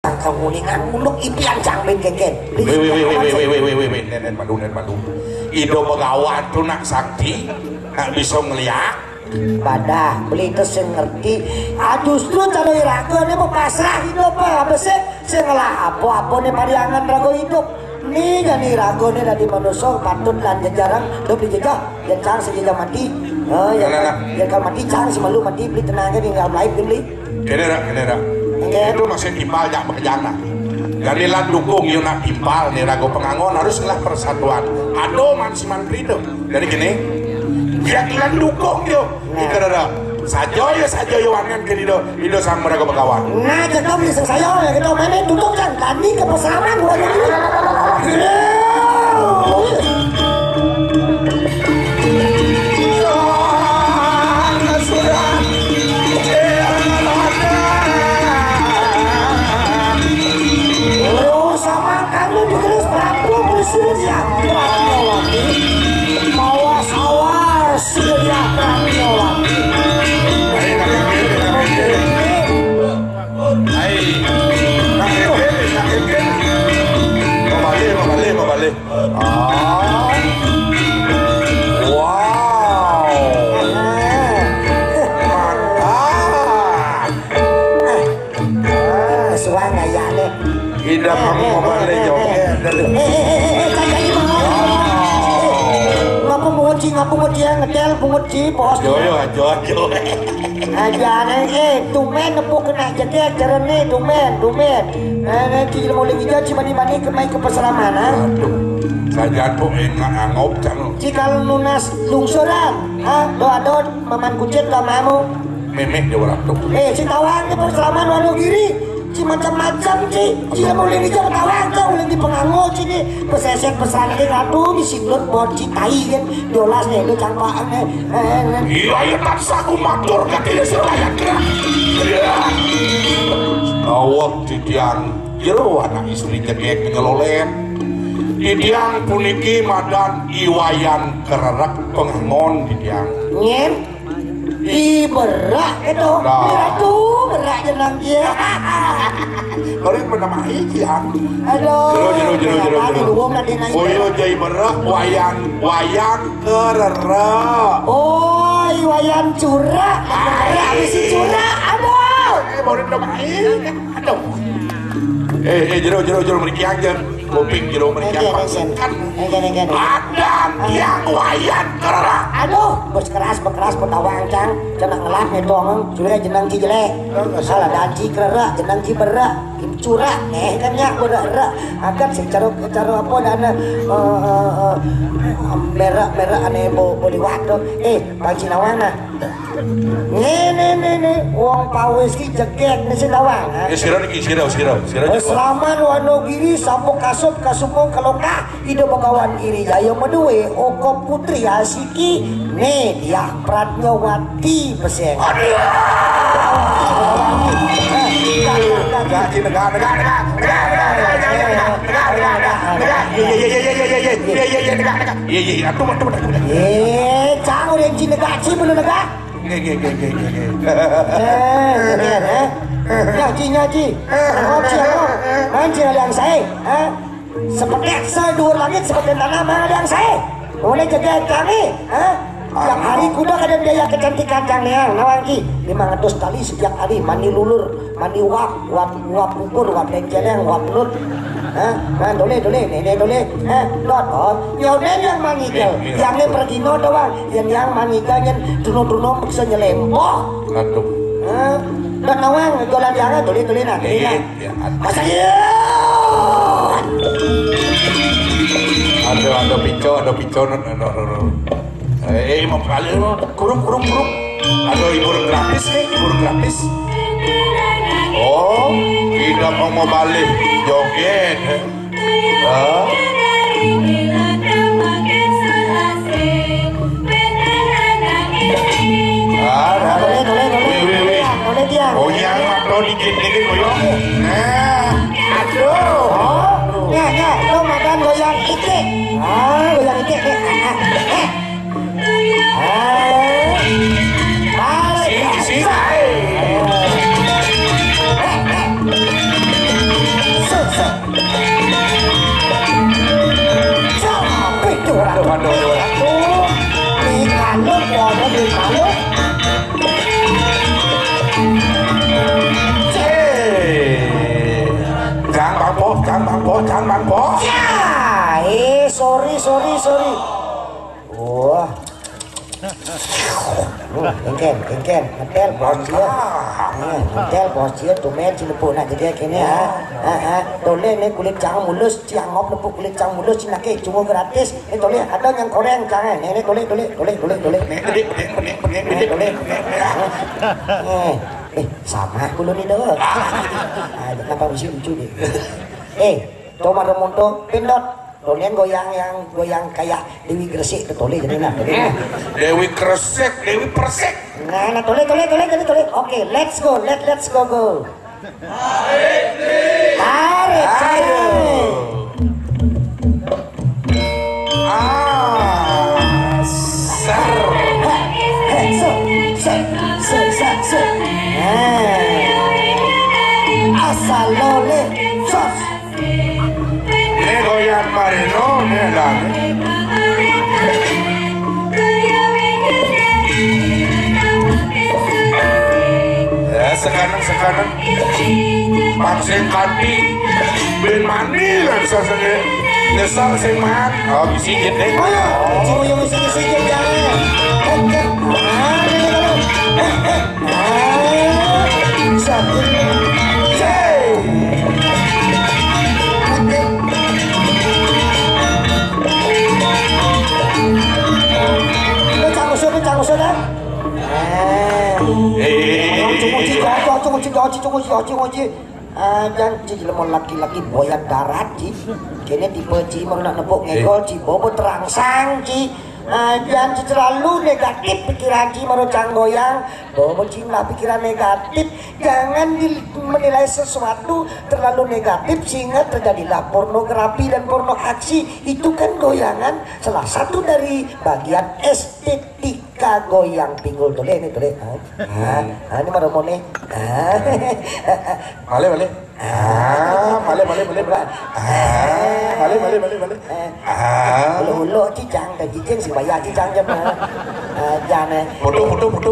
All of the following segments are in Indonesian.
tangkang uningan unduk impian cangben keken. Wih, nen madu. Ido Begawan tuh nak sakti, nak bisa ngeliat. Badah beli itu saya ngerti. Justru cara iraga nih mau pasrah hidup apa sih? Saya ngalah apa nih pariangan rago hidup. Nih kan iraga nih dari manusia patut dan jarang lo beli jejak, yang cang sejejak mati. Ya kalau mati cang si malu mati beli tenaga tinggal live beli. Kenera. Itu masih timpal jak bekerjana. Gadilah dukung yuk nak timpal nih rago pengangon haruslah persatuan. Aduh man prido. Dari gini. Ya ilan dukung yo. Itu ada. Sajo yo wangan ke dido sang mereka Begawan. Nah, jadi bisa saya ya kita mana duduk kan tadi ke pesanan gua ini. Sama kamu dikeris Prabu bersedia Prabyawati. Mawa sawar sedia Prabyawati. Mau balik. Wow. Mantap. Suara ya deh. Tidak mau balik joget. Ngapa menguci yang ngedel penguci bos. Joyo. Aja tumen nepuk kena jadi carane tumen. Nanti mau lagi jadi mani kemai ke peseraman. Aduh, saya tuh ngop cang. Jika lunas lungsuran, doa maman kucet kamamu. Memek dia orang tuh. Si tawang di peseraman Wonogiri. Si macam-macam si mau lagi jadi tawang kau lagi penganggo si ni peseset pesantren aduh di singlet boci tai kan dolas nih lu campaan Iya tak saku matur katanya selayan gerak. Awak tidiang jero anak istri cekek ngelolen. Tidiang puniki madan iwayan kererak pengangon tidiang. Nyen berak itu berak jenang dia. Kalau menamai tiang. Aduh Jero. Oyo jai berak wayan kererak. Oh wayan curah si curah aduh Mau menamai. Aduh. Jero meriki aja. Kuping jero meriki pasukan. Adan tiang wayan kererak. Aduh bekeras petawang cang jenang ngelak itu omong sudah jenang ci jelek salah danci kererak jenang ci berak curah kan ya berak akan secara apa dana berak aneh boleh waktu Bang Cinawana nih uang pawis ki jegek nih Cinawang Sirau Selaman Wonogiri sampung kasupung kalau kah ide Begawan Giri Jaya Medue Oko Putri Asiki nih dia Prabyawati peseng cang udah cina gaci belum negak nyaji ada yang saya seperti sedur langit seperti tanah mana ada yang saya boleh jaga kami Tiap hari kuda kadang biaya kecantikan Kang Leang nawangki 500 kali setiap hari mandi lulur mandi wap ukur wap denceleng wap lut dole dot yang mangigal yang ini pergi no doang yang mangigal yang tuno bisa nyelempoh dan nawang golan diangan dole masa ada pico mau balik kurung ada hiburan gratis oh tidak mau balik joget oh yang atau dikit-dikit koyo aduh lo makan goyang ike goyang ike Sampai tuh Aduh, aduh, aduh. di kalut ya di kalut. Jangan bang po. Ya, sorry. Wah. Engken, ngetel bos dia. Ngetel bos dia tuh men cilepuk nak jadi kene tole ni kulit cang mulus, ciangop lepuk kulit cang mulus cina ke cuma gratis. Tole ada yang koreng jangan. Ini tole. Sama kulo ni dah. Kenapa mesti lucu deh? Toma remonto pindot. Tolian goyang kayak Dewi Gresik tuh tole jadi nah. Dewi Gresik, Dewi Persik. Nah, tole. Oke, let's go. Tarik. Asal lole sos. Goyang marino nelang. Ya sekarang paksin kandi ben mandi lan sasane nyesal sing man bisi gede Cuma yang mesti jangan. Satu. Cangusur dah. Dan lemon laki-laki boyan darat ci. Kene tipe ci mau nak nepuk ngegol ci bobo terangsang ci. Dan terlalu negatif pikiran ci mau cang goyang. Bobo ci lah pikiran negatif. Jangan menilai sesuatu terlalu negatif sehingga terjadilah pornografi dan porno aksi. Itu kan goyangan salah satu dari bagian estetika goyang pinggul tole ini tole. Ini mana mau nih? Balik. Balik. Ulo cicang dan cicing si bayar cicang jam jangan. Putu.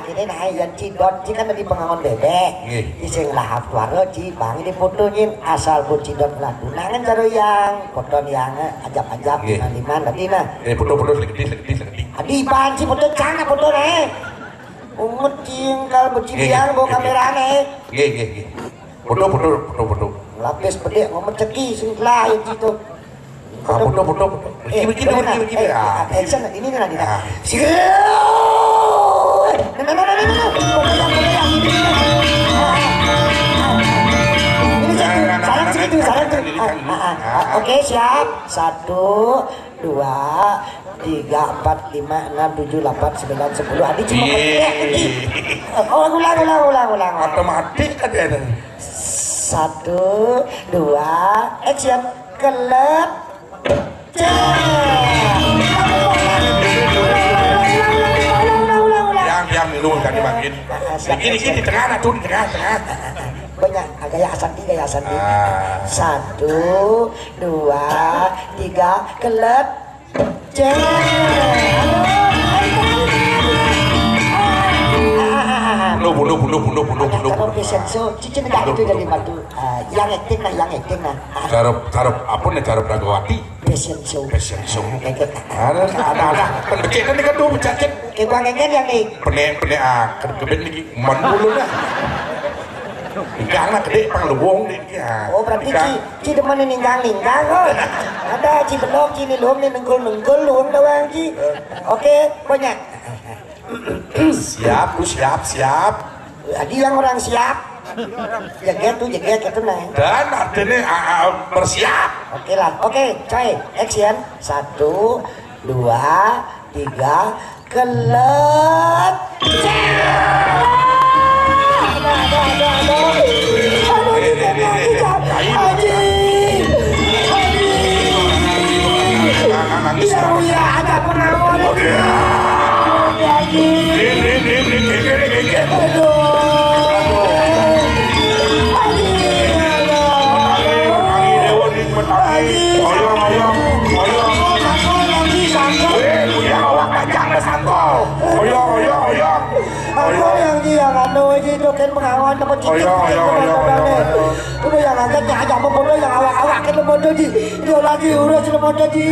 Kini nah yang cidot cikan tadi pengangon bebek. Cicing lahap suara cibang ini fotonya asal pun cidot lah tunangan caro yang foto yang ajab-ajab liman tadi nah. Putu legedi. Adi banci foto cangga foto nih. Umut cingkal bercibiang bawa kamera nih. Putu. Lapis pedek ngomong ceki sing lain situ. Putu. Begini. Action ini nih nanti. Oke siap 1, 2, 3, 4, 5, 6, 7, 8, 9, 10. Adi cuma ulang. Otomatis kan ya. 1, 2, action. Kelep. Yang lu kan dimakin. Ini di tengah nah tuh di tengah. Banyak gaya asanti. 1, 2, 3 kelep. Bunuh. Kalau fashion show, cincin negara itu dari batu. Yang acting nah. Cara apa nih cara Bragawati? Fashion show. Ada. Pendekit kan tuh bercakit. Kayak gua ngengin yang nih. Penek kebet lagi mandulu lah. Karena gede pangluwung dia. Oh berarti ci demen ninggang oh. Ada ci belok ci ni luang ni nenggul luang doang ci. Oke, banyak. Siap. Adi yang orang siap. Jaga itu nah. Dan artinya bersiap. Oke lah. Oke, coy. Action. 1, 2, 3 kelet. Ya ada pengawan. Tuhan tempat Oh iya. udah yang agaknya aja membodoh yang awak-awak kita bodoh di dia lagi udah sudah bodoh di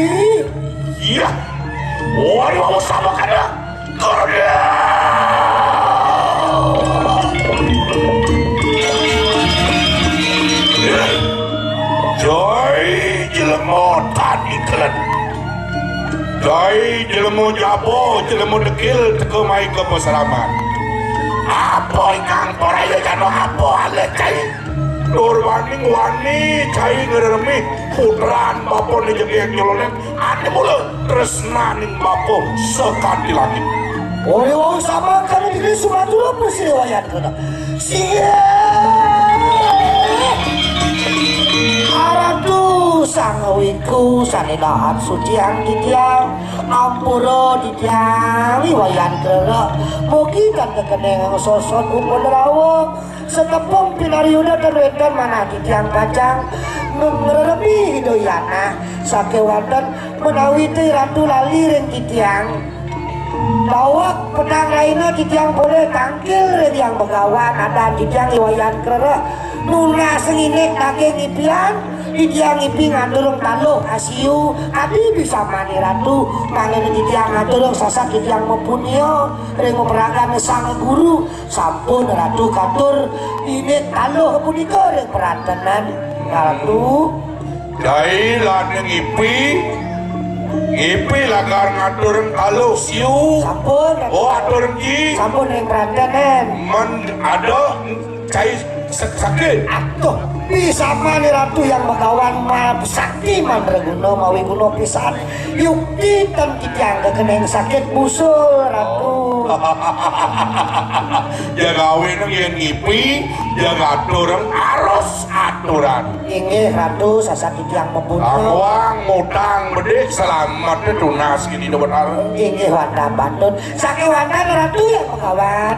iya wah mau sama kan ya karena Joy jelemo tani kelen Joy jelemo jabo jelemo dekil teko mai ke peseraman apa ikang poraya jano apa ale cai Nurwaning wani cai ngeremi putran bapo ni jegi yang nyolonen ane mulu tresnaning bapo sekati langit Ori wong sama kan diri Sumatera persiwayan kana sia Aradu sangawiku sanilahat suciang ditiang ampuro ditiang wayan kera mugi kan kekeneng sosot upon rawong setepung pinariuna dan wedan mana ditiang kacang ngerebi hidoyana sakewandan menawi teh ratu lali ring ditiang bawak pedang lainnya ditiang boleh tangkil ring yang begawan ada ditiang wayan kera nuna senginek daging ipian ditiang ipi ngandurung taluh asiu adi bisa mani ratu mangen ditiang ngandurung sasak ditiang mempunio ring memperagan sang guru sampun ratu katur ini taluh punika ring peratenan ratu Dai laneng ipi lagar ngatureng taluh siu sampun oh atureng ji sampun ring peratenan men ada cai sakit atuh bisa mani ratu yang begawan sakti mandraguna mawi kuno pisan yukti dan titiang kekeneng sakit busul ratu jaga weneng yang ngipi jaga atureng arus aturan inggih ratu sasak titiang membunuh awang mutang bedik selamat tunas gini dapat arus inggih wanda bandun sake wanda ratu yang begawan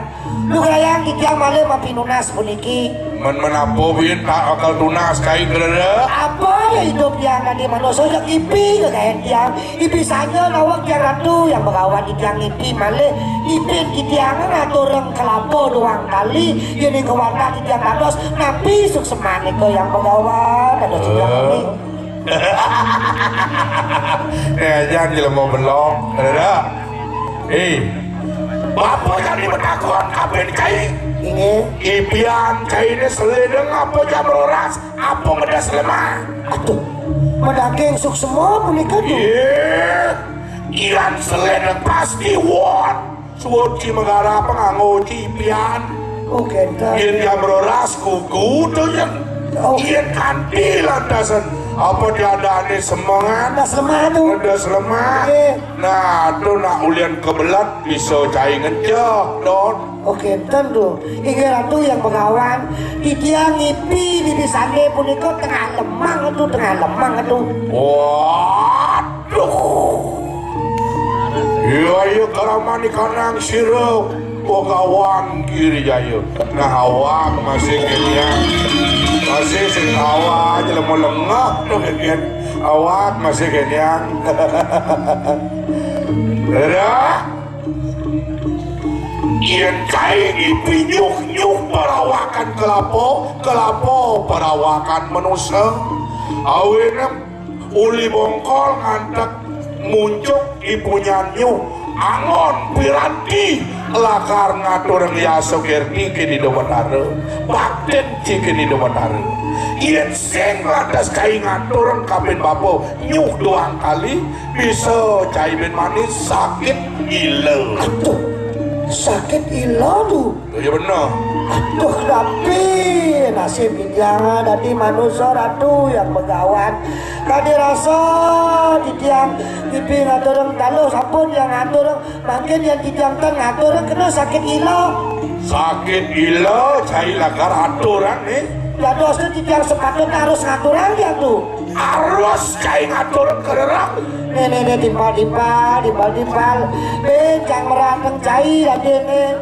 lu kayang titiang malih mapinunas puniki menapo bin tak akal tunas kain gerede apa ya hidup yang nanti manusia yang ipi kayak tiang ipi saja lawak yang ratu yang begawan di tiang ipi malih ipi di tiang ngatureng kelapo doang kali ini kewanda di tiang dados napi suksemane ke yang begawan dados tiang ini jangan jelas mau belok gerede bapak jadi menakon kapan kain ini ipian kainnya selideng apa jam roras apa ngedas lemah aduh mendaging suk semua punika tuh ian selideng pasti won suci megara penganggo ipian oke ian jam roras kuku tuh yang ian kanti lantasan apa diadaan semangat ada lemah tuh ada lemah nah tuh nak ulian kebelat bisa cai ngejah don oke tentu ingat ratu yang begawan di tiang ipi di bisane punika tengah lemang itu waduh iya karamani kanang sirup kawan kiri jaya nah awak masih kenian masih sing awak aja lemah lengah tuh kenian awak masih kenian dah ian kain ipi nyuk perawakan kelapo perawakan manusia awinem uli bongkol ngantek muncul ipunya nyuk angon piranti lakar ngatur ngiaso gerti kini domatare bakten kini domatare ian seng lantas kain ngatur kapin bapo nyuk doang kali bisa cai ben manis sakit ilau aduh sakit ilau tuh iya bener aduh tapi nasib jangan dari manusia ratu yang begawan kadi rasa di tiang ipi ngatureng taluh sampun yang ngatureng makin yang di tiang tan ngatureng kena sakit ilo cai lagar aturan nih ya dosa di tiang sepatutnya harus ngatureng ya tuh harus cai ngatureng kererang Nenek timpal bencang meranteng cai radene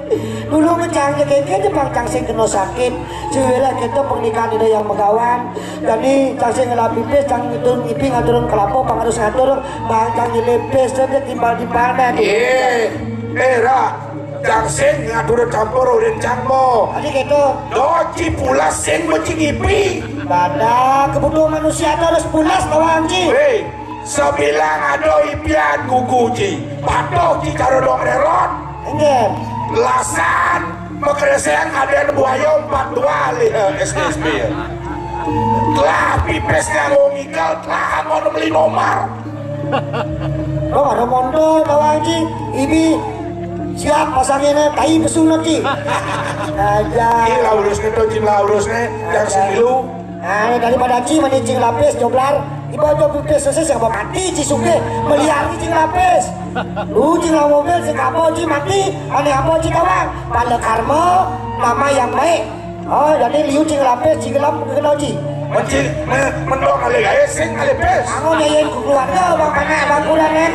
dulu mencang keke jepang cang sing kena sakit cewela kita pernikahan itu yang megawan jadi cang sing ngelapipis cang itu ngipi ngaturun kelapo pang harus ngaturun bang cang ngelipis jadi timpal jang sing ngatur campur urin cangmo Tadi gitu. doci pula sing mecing ipi Pada kebutuhan manusia itu harus pulas tawang Ci. hei sebilang ado ipian guguci patok ci karo dong reron Enggak. lasan mekreseng ada buaya 42 lihat SSB telah pipesnya ngomikal telah mau beli nomor Oh ada mondo tawang Ci. Ini siap pasangnya tai pesuna Ci. Aja. ini laurusnya tuh cing laurusnya yang semilu Nah, daripada Ci manicing lapis joblar, iba joblar selesai siapa mati Ci suke melihat cing lapis. Lu cing la mobil sing apa Ci mati, aneh apa Ci tawang? Pada karma nama yang baik. Oh, jadi liu cing lapis cing gelap kenal Ci. mencing mendong kali gaya sing kali pes Kamu nyayin ke keluarga bang pana bang kulanen.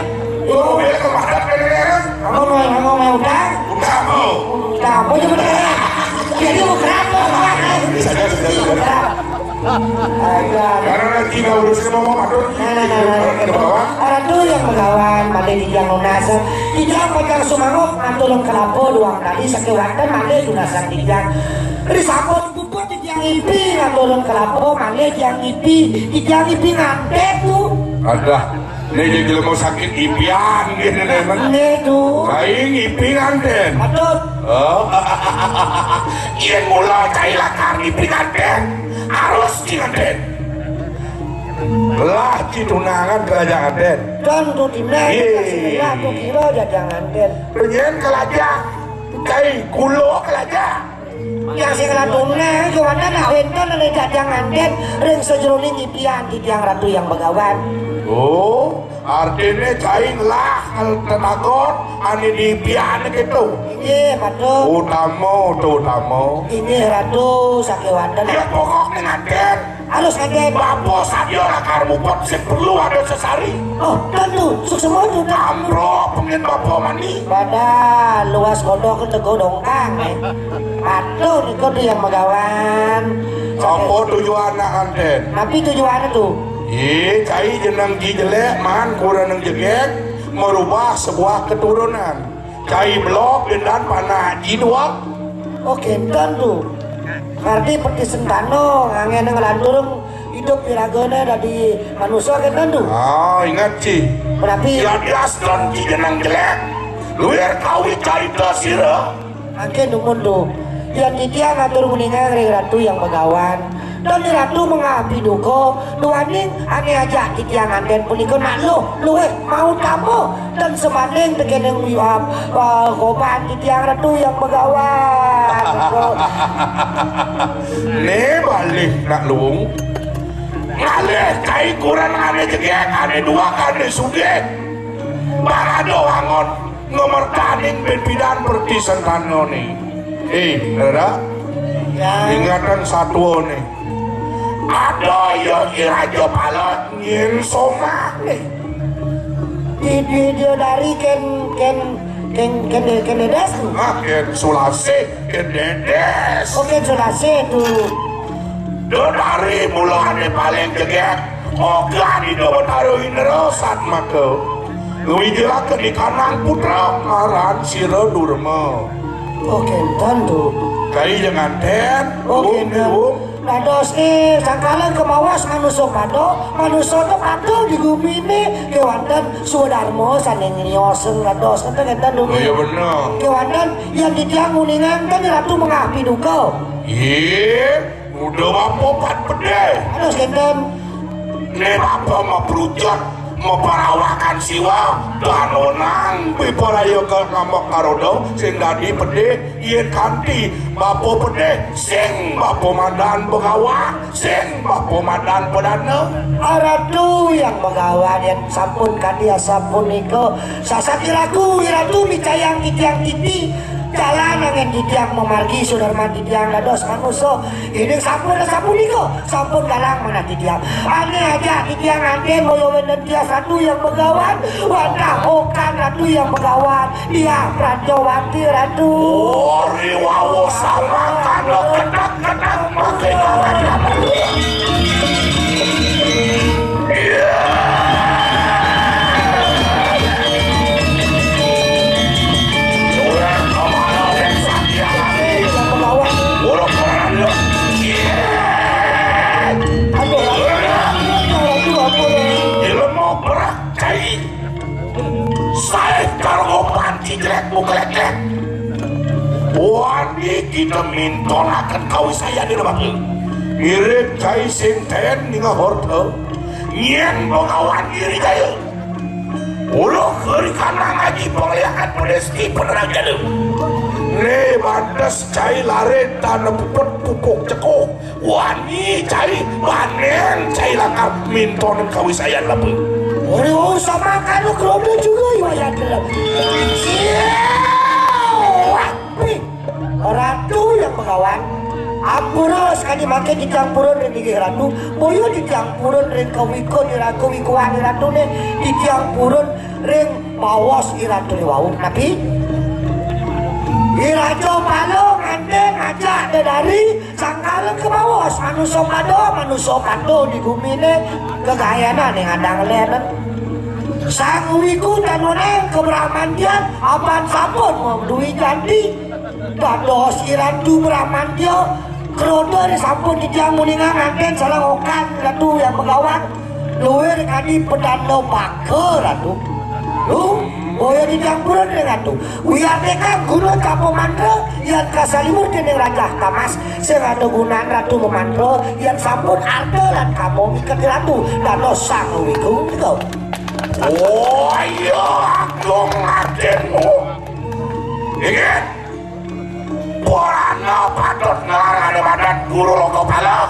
lu mobil kemadat kan Kamu mau utang? enggak mau Kamu juga deh. Jadi mau kerap bang. Aja. karena nanti nggak urusnya mau atur ke bawah Orang tuh yang megawan, male di yang lunasan, tidak pajang sumangok, antulung kelapo, luang tadi sakewatan, male lunasan dijang. Risapon bubur di yang ipi, antulung kelapo, male yang ipi, di yang ipi ngantek tuh. ada nih jadi mau sakit ipian gitu nih man Ini tuh, kain ipian den aduh, oh iya mula cailah kang ipian den harus jangan den belah tunangan kerajaan den dan tuh dimana, Yeay. kasih tuh kira aja jangan den. penyen kelaja kai kulo kelaja Yang sing ladungna, kawanan nak wenten ada jangan den, ring sejeroning ipian di tiang ratu yang begawan. oh artinya caing lah tenagon ani di pian gitu Ini patuh. utama Ini ratu sakewandan ya pokok dengan den harus ngeden. bapo sadio lakar mupot sing perlu ada sesari Oh tentu suk semua itu amro pengen bapo mani pada luas kodok ke tego dongkang patuh nih kau yang megawan apa tujuan anak den tapi tujuannya tuh iya cai jenang ji jelek man kurang neng jegek merubah sebuah keturunan cai blok dan panah ji dua oke tentu berarti peti sentano ngangen ngelandurung hidup iragana dari manusia kan tentu ingat ci tapi ya diaston ji jenang jelek luar kawi cari tasira angke numun tuh yang dia ngatur kuningan ratu yang begawan dan di ratu mengapi duko nuaning ane aja di tiang anden punika nak lu mau tamu dan semanding tegeneng koban di tiang ratu yang begawan ne balik nak luung ngaleh cai kurang ane jegek ane dua kane suge barado wangon nomor taning bidan perti sentano nih ada ya ingatan satu nih ada yang irajo palot ngin somak nih di dari ken dedes tuh ken sulase ken dedes oke sudah tuh dari mulane paling jegek oke di do taruhin rosat maka Wijilake di kanang putra ngaran Siro Durma oke tentu kai jangan ten oke bung Dados sangkalan kemawas manusia pado manusia itu pado di bumi ini kewandan sudarmo sandeng nyosen dados kata dulu oh iya bener kewandan yang di tiang kuningan kan ratu mengapi duka iya udah bapak pede aduh kenten ne bapak mau berujat mau perawakan siwa dan onang biparayo ke ngambak karodo sing dadi pede yen kanti bapo pede sing bapo mandan begawa sing bapo mandan pedana aratu yang begawan yang sampun kadia sampun niko sasakiraku iratu micayang kitiang titi jalan angin di tiang memargi sudarman di tiang dados manusia ini sampun niko sampun galang mana di tiang aneh aja di tiang anden moyo wenen dia satu yang begawan wadah bukan ratu yang begawan dia Pranjawati ratu ori wawo sama kano ketak-ketak pakai kawan kelek-kelek. Wani kita mintonakan kau saya di rumah mirip cai sinten ninga horto nyen pengawan diri kaya ulo keri kana ngaji pengliakan pedesti penerang jalem ne bandes cai lare tanah pupuk cekuk wani cai panen cai langkah mintonan kau saya lepe oh sama kanu kerodo juga ya dalam ratu yang mengawan ampuros kan dimake dicampuran dengan gigi ratu boyo dicampuran dengan kawiko kawikuan ratu ne dicampuran dengan bawas iratu ne wau tapi irajo palo nganteng ngajak dari sangkalan ke bawas manusia pado di bumi ne kegayana nih ngadang lenen sang wiku tanoneng kebramandian apaan sampun mau duit ganti dados iratu bramandia krodo di sampun dijang muningan nganten salah okan ratu yang mengawan luwer kadi pedano bake ratu lu boyo dijampuran dengan ratu uyar deka guna kapo mantra yang kasalimur dengan raja kamas serada gunaan ratu memantra yang sampun artelan kamu ikat ratu dados sang wiku gitu. Oh iya aku ngadenmu ingin Purana patut ngelarang badan guru logo palak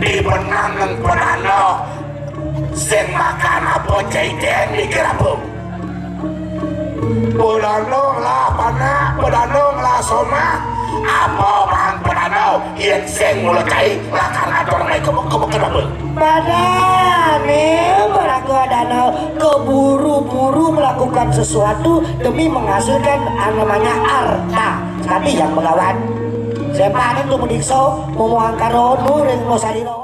di benangan Purana sing makan apa jaiten mikir apa Purana lah panak Purana lah soma apa bang Purana yang sing mulai lakan atur mai kebuk-kebuk kenapa badane beraku danau keburu-buru melakukan sesuatu demi menghasilkan namanya harta tapi yang melawan siapa itu mendikso mau angkaro nurin mau saliro